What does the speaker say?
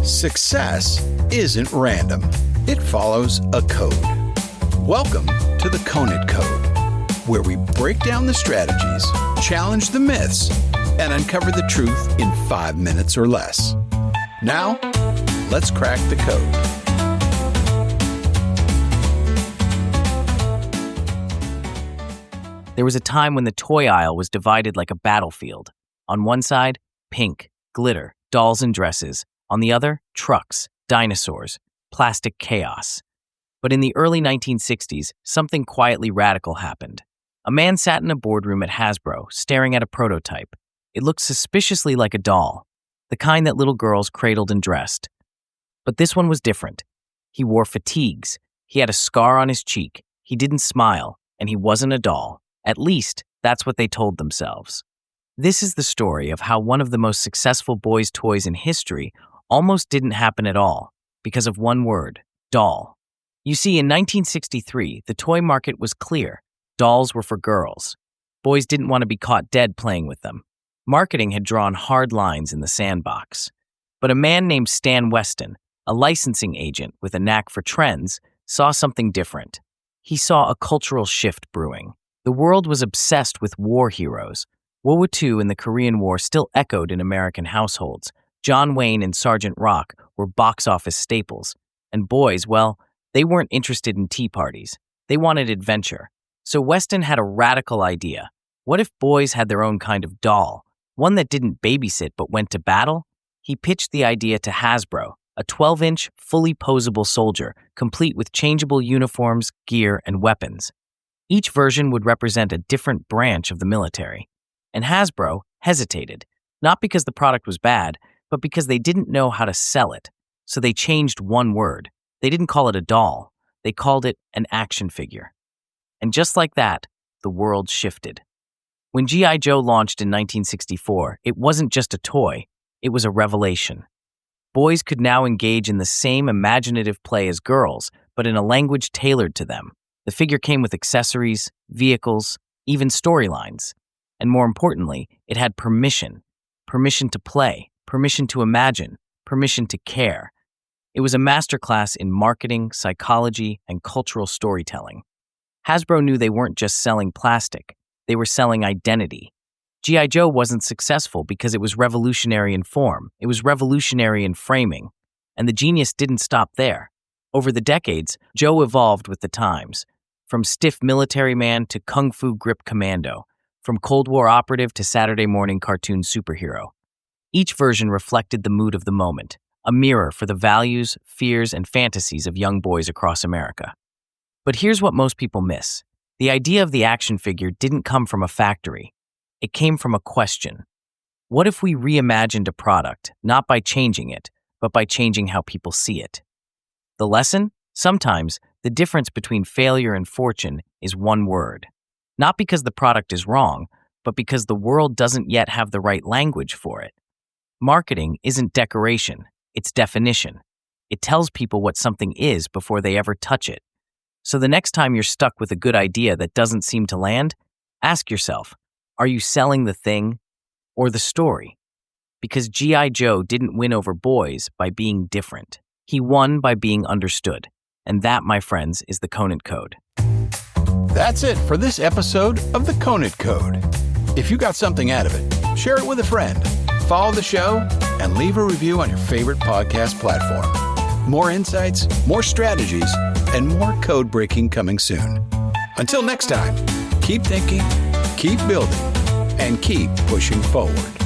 Success isn't random. It follows a code. Welcome to the Conant Code, where we break down the strategies, challenge the myths, and uncover the truth in 5 minutes or less. Now, let's crack the code. There was a time when the toy aisle was divided like a battlefield. On one side, pink, glitter, dolls and dresses. On the other, trucks, dinosaurs, plastic chaos. But in the early 1960s, something quietly radical happened. A man sat in a boardroom at Hasbro, staring at a prototype. It looked suspiciously like a doll, the kind that little girls cradled and dressed. But this one was different. He wore fatigues, he had a scar on his cheek, he didn't smile, and he wasn't a doll. At least, that's what they told themselves. This is the story of how one of the most successful boys' toys in history almost didn't happen at all because of one word, doll. You see, in 1963, the toy market was clear. Dolls were for girls. Boys didn't want to be caught dead playing with them. Marketing had drawn hard lines in the sandbox. But a man named Stan Weston, a licensing agent with a knack for trends, saw something different. He saw a cultural shift brewing. The world was obsessed with war heroes. World War II and the Korean War still echoed in American households. John Wayne and Sergeant Rock were box office staples. And boys, well, they weren't interested in tea parties. They wanted adventure. So Weston had a radical idea. What if boys had their own kind of doll? One that didn't babysit but went to battle? He pitched the idea to Hasbro, a 12-inch, fully posable soldier, complete with changeable uniforms, gear, and weapons. Each version would represent a different branch of the military. And Hasbro hesitated, not because the product was bad, but because they didn't know how to sell it. So they changed one word. They didn't call it a doll. They called it an action figure. And just like that, the world shifted. When G.I. Joe launched in 1964, it wasn't just a toy, it was a revelation. Boys could now engage in the same imaginative play as girls, but in a language tailored to them. The figure came with accessories, vehicles, even storylines. And more importantly, it had permission. Permission to play, permission to imagine, permission to care. It was a masterclass in marketing, psychology, and cultural storytelling. Hasbro knew they weren't just selling plastic, they were selling identity. G.I. Joe wasn't successful because it was revolutionary in form, it was revolutionary in framing. And the genius didn't stop there. Over the decades, Joe evolved with the times. From stiff military man to kung fu grip commando, from Cold War operative to Saturday morning cartoon superhero. Each version reflected the mood of the moment, a mirror for the values, fears, and fantasies of young boys across America. But here's what most people miss. The idea of the action figure didn't come from a factory. It came from a question. What if we reimagined a product, not by changing it, but by changing how people see it? The lesson? Sometimes, the difference between failure and fortune is one word. Not because the product is wrong, but because the world doesn't yet have the right language for it. Marketing isn't decoration, it's definition. It tells people what something is before they ever touch it. So the next time you're stuck with a good idea that doesn't seem to land, ask yourself, are you selling the thing or the story? Because G.I. Joe didn't win over boys by being different. He won by being understood. And that, my friends, is the Conant Code. That's it for this episode of the Conant Code. If you got something out of it, share it with a friend, follow the show, and leave a review on your favorite podcast platform. More insights, more strategies, and more code breaking coming soon. Until next time, keep thinking, keep building, and keep pushing forward.